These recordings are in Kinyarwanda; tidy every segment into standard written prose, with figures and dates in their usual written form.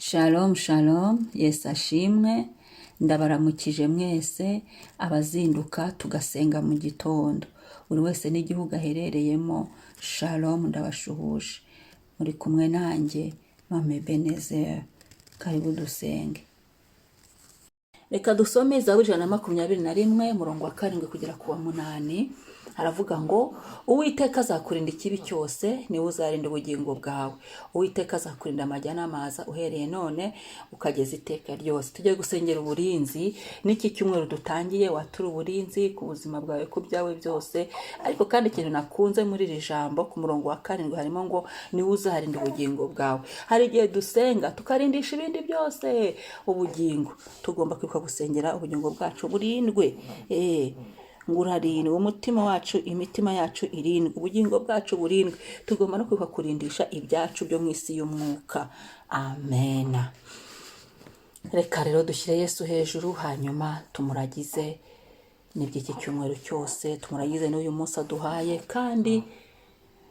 Shalom shalom, Yesu ashimwe, ndabaramukije mwese abazinduka tugasenga mu gitondo. Buri wese n'igihugu aherereyemo, shalom ndabashuhuje. Muri kumwe nanjye, Mama Ebenezer, karibu dusenge. Reka dusome Zaburi 121 murongo wa 7 kugera ku wa 8. Haravuga ngo Uwiteka azakurinda ikibi cyose, niwe uzarinda ubugingo bwawe. Uwiteka azakurinda amajya n'amaza uhereye none ukageza iteka ryose. Tujye gusengera uburinzi n'iki cyumweru dutangiye, watura uburinzi ku buzima bwawe, ku byawe byose. Ariko kandi ikintu nakunze muri iri jambo ku murongo wa 7 harimo ngo niwe uzarinda ubugingo bwawe. Hari igihe dusenga tukarindisha ibindi byose ubugingo. Tugomba kwibuka gusengera ubugingo bwacu burindwe. Ngurarindwe umutima wacu, imitima yacu irindwe, ubugingo bwacu burindwe. Tugomba no kwibuka kurindisha ibyacu byo mu isi y'umwuka. Amen. Reka rero dushyire Yesu hejuru, hanyuma tumuragize n'iby'iki cyumweru cyose, tumuragize n'uyu munsi aduhaye, kandi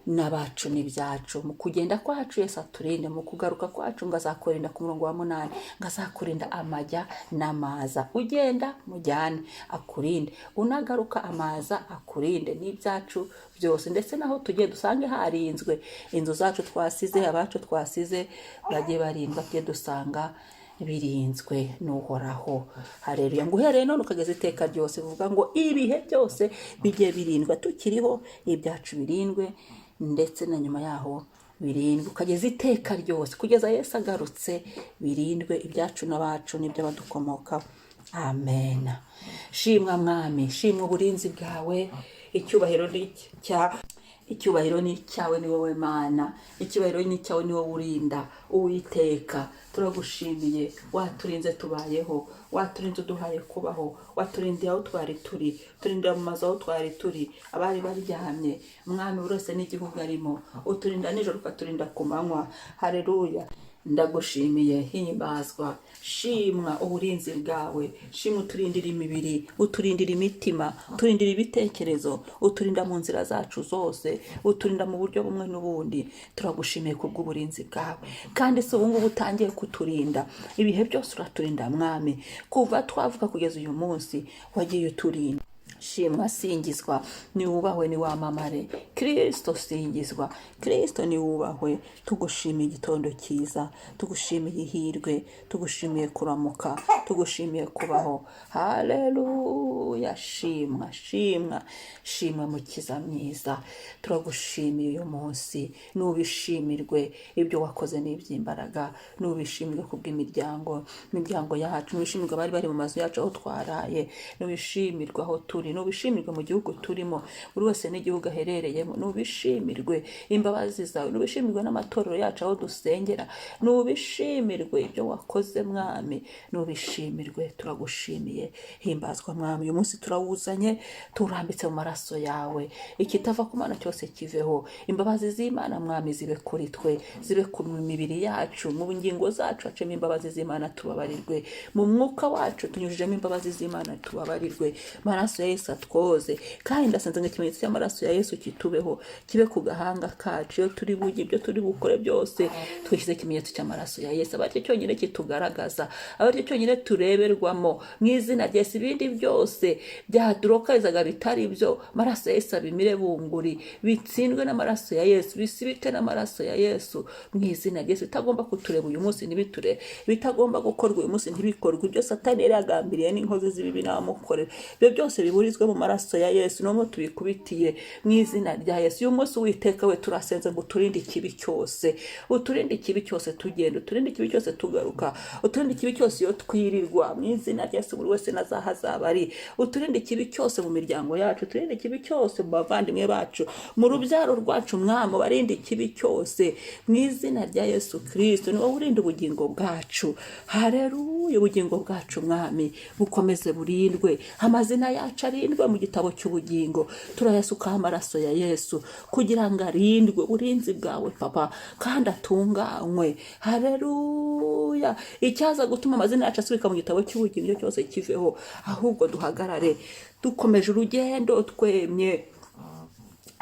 n'abacu n'ibyacu. Mu kugenda kwacu Yesu aturinde, mu kugaruka kwacu ngo azakurinda ku murongo wa 8, ngo azakurinda amajya n'amaza. Ugenda mujyane akurinde, unagaruka amaza akurinde, n'ibyacu byose. Ndetse naho tugiye dusange harinzwe, inzu zacu twasize, abacu twasize bagiye barindwa, tujye dusanga birinzwe n'uhoraho. Haleluya. Ngo uhereye none ukageza iteka ryose, bivuga ngo ibihe byose bigiye birindwa, tukiriho ibyacu birindwe, ndetse na nyuma yaho birindwe ukageza iteka ryose, kugeza Yesu agarutse birindwe, ibyacu n'abacu n'ibyo badukomokaho. Amen. Shimwa Mwami, shimwa uburinzi bwawe. Icyubahiro ni cyawe, ni wowe Mana. Icyubahiro ni cyawe, ni wowe urinda. Uwiteka turagushimiye, waturinze tubayeho, waturinze uduhaye kubaho, waturindiye aho twari turi, turindira mu mazu aho twari turi, abari baryamye. Mwami urose n'igihugu arimo, uturinda nijoro ukaturinda ku manywa. Haleluya. Ndagushimiye, himbazwa, shimwa uburinzi bwawe. Shimwa uturindira imibiri, uturindira imitima, uturindira ibitekerezo, uturinda mu nzira zacu zose, uturinda mu buryo bumwe n'ubundi. Turagushimiye kubw'uburinzi bwawe, kandi se ubungubu utangiye kuturinda. Ibihe byose uraturinda Mwami, kuva twavuka kugeza uyu munsi wagiye uturinda. Shimwa, singizwa, ni wubahwe, ni wamamare. Kristo singizwa, Kristo ni wubahwe. Tugushimiye igitondo cyiza, tugushimiye ihirwe, tugushimiye kuramuka, tugushimiye kubaho. Haleluya. Shimwa, shimwa, shimwa Mukiza mwiza. Turagushimiye uyu munsi, nubishimirwe ibyo wakoze n'iby'imbaraga, nubishimirwe kubw'imiryango yacu, nubishimirwe abari bari mu mazu yacu aho twaraye, nubishimirwe aho turi, nubishimirwe mu gihugu turimo, buri wese n'igihugu aherereyemo. Nubishimirwe imbabazi zawe, nubishimirwe n'amatorero yacu aho dusengera, nubishimirwe ibyo wakoze Mwami, nubishimirwe. Turagushimiye, himbazwa Mwami. Uyu munsi turawuzanye, turambitse mu maraso yawe. Ikitava ku Mana cyose kiveho. Imbabazi z'Imana Mwami zibe kuri twe, zibe ku mibiri yacu, mu ngingo zacu hacemo imbabazi z'Imana, tubabarirwe. Mu mwuka wacu tunyujijemo imbabazi z'Imana, tubabarirwe. Maraso ya Yesu atwoze, kandi ndasenze ngo ikimenyetso cy'amaraso ya Yesu kitubeho, kibe ku gahanga kacu. Iyo turi bugi, ibyo turi bukore byose, twishyize ikimenyetso cy'amaraso ya Yesu. Abaryo cyonyine kitugaragaza, abaryo cyonyine tureberwamo. Mu izina rya Yesu ibindi byose byadurokarizaga bitari byo, maraso ya Yesu abimire bunguri, bitsindwe n'amaraso ya Yesu, bisibite n'amaraso ya Yesu. Mu izina rya Yesu bitagomba kutureba uyu munsi ntibiture, bitagomba gukorwa uyu munsi ntibikorwe. Ibyo Satani yari yagambiriye n'inkozi z'ibibi n'abamukorera, ibyo byose biburizwe mu maraso ya Yesu. Noneho tubikubitiye mu izina rya Yesu. Uyu munsi Uwiteka we turasenze ngo uturinde ikibi cyose, uturinde ikibi cyose tugenda, uturinde ikibi cyose tugaruka, uturinde ikibi cyose iyo twirirwa. Mu izina rya Yesu buri wese nazahazaba ari, uturinde ikibi cyose mu miryango yacu, uturinde ikibi cyose mu bavandimwe bacu, mu rubyaro rwacu Mwami, barinde ikibi cyose mu izina rya Yesu Kristo. Ni wowe urinda ubugingo bwacu. Haleluya. Ubugingo bwacu Mwami bukomeze burindwe, amazina yacu arindwe mu gitabo cy'ubugingo. Turayasukaho amaraso ya Yesu kugira ngo arindwe. Uburinzi bwawe Papa kandi atunganywe. Haleluya. Icyaza gutuma amazina yacu asubika mu gitabo cy'ubugingo cyose kiveho, ahubwo duhagarare dukomeje urugendo twemye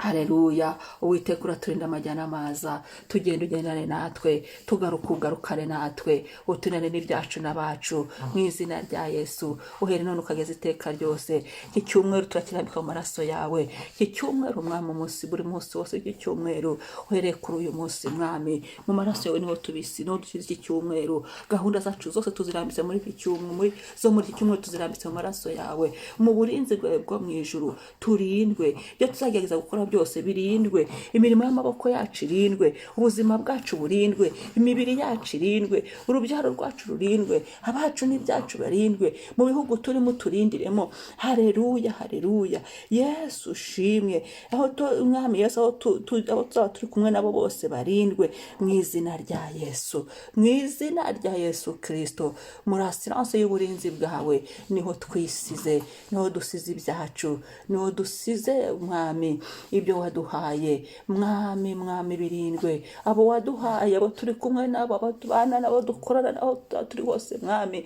Haleluya. Uwiteka uraturinda amajyana amaza, tugenda ugendane natwe, tugaruka ugarukane natwe, utunane n'ibyacu n'abacu mu izina rya Yesu. Uhere none ukageza iteka ryose. Iki cyumweru turakirambika mu maraso yawe. Iki cyumweru mwami, umunsi buri munsi wose iki cyumweru uhereye kuri uyu munsi mwami, mu maraso yawe niho tubisi, niho dushyize iki cyumweru. Gahunda zacu zose tuzirambitse muri iki cyumweru, muri iki cyumweru tuzirambitse mu maraso yawe, mu burinzi bwawe bwo mu ijuru. Turindwe ibyo tuzagerageza gukora byose birindwe, imirimo y'amaboko yacu irindwe, ubuzima bwacu burindwe, imibiri yacu irindwe, urubyaro rwacu rurindwe, abacu n'ibyacu barindwe, mu bihugu turimo turindiremo. Haleluya, haleluya. Yesu ushimwe. Aho umwami Yesu aho tuzaba turi kumwe nabo bose barindwe mu izina rya Yesu, mu izina rya Yesu Kristo. Muri asiranse y'uburinzi bwawe niho twisize, niho dusize ibyacu, niho dusize mwami ibyo waduhaye mwami. Mwami birindwe abo waduhaye, abo turi kumwe nabo, abo tubana nabo, dukorana nabo, turi hose mwami,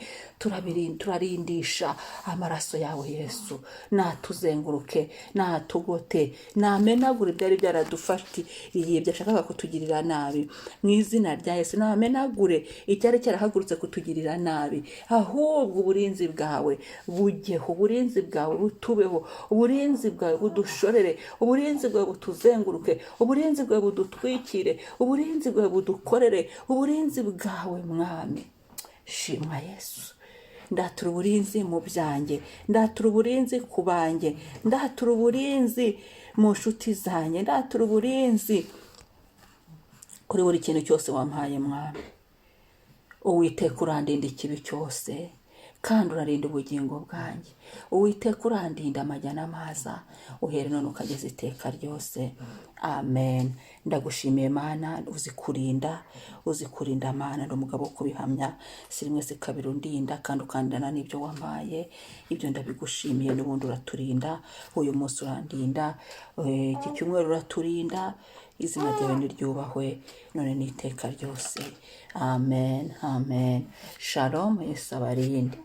turarindisha amaraso yawe Yesu. Natuzenguruke, natugote, namenagure ibyari byaradufatiye byashakaga kutugirira nabi mu izina rya Yesu. Namenagure icyari cyarahagurutse kutugirira nabi, ahubwo uburinzi bwawe bujyeho, uburinzi bwawe butubeho, uburinzi bwawe budushorere, uburinzi bwawe butuzenguruke, uburinzi bwawe budutwikire, uburinzi bwawe budukorere, uburinzi bwawe mwami. Shimwa Yesu. Ndatura uburinzi mu byanjye, ndatura uburinzi ku banjye, ndatura uburinzi mu nshuti zanjye, ndatura uburinzi kuri buri kintu cyose wampaye mwami. Uwiteka urandinda ikibi cyose, kandi urarinda ubugingo bwanjye. Uwiteka urandinda amajyana amaza, uhere none ukageza iteka ryose. Amen. Ndagushimiye Mana, uzikurinda Mana, ndi umugabo wo kubihamya, si rimwe si kabiri undinda, kandi ukandana n'ibyo wampaye. Ibyo ndabigushimiye. N'ubundi uraturinda, uyu munsi urandinda, iki cyumweru uraturinda. Izina ryawe niryubahwe none n'iteka ryose. Amen, amen. Shalom. Yesu abarinde.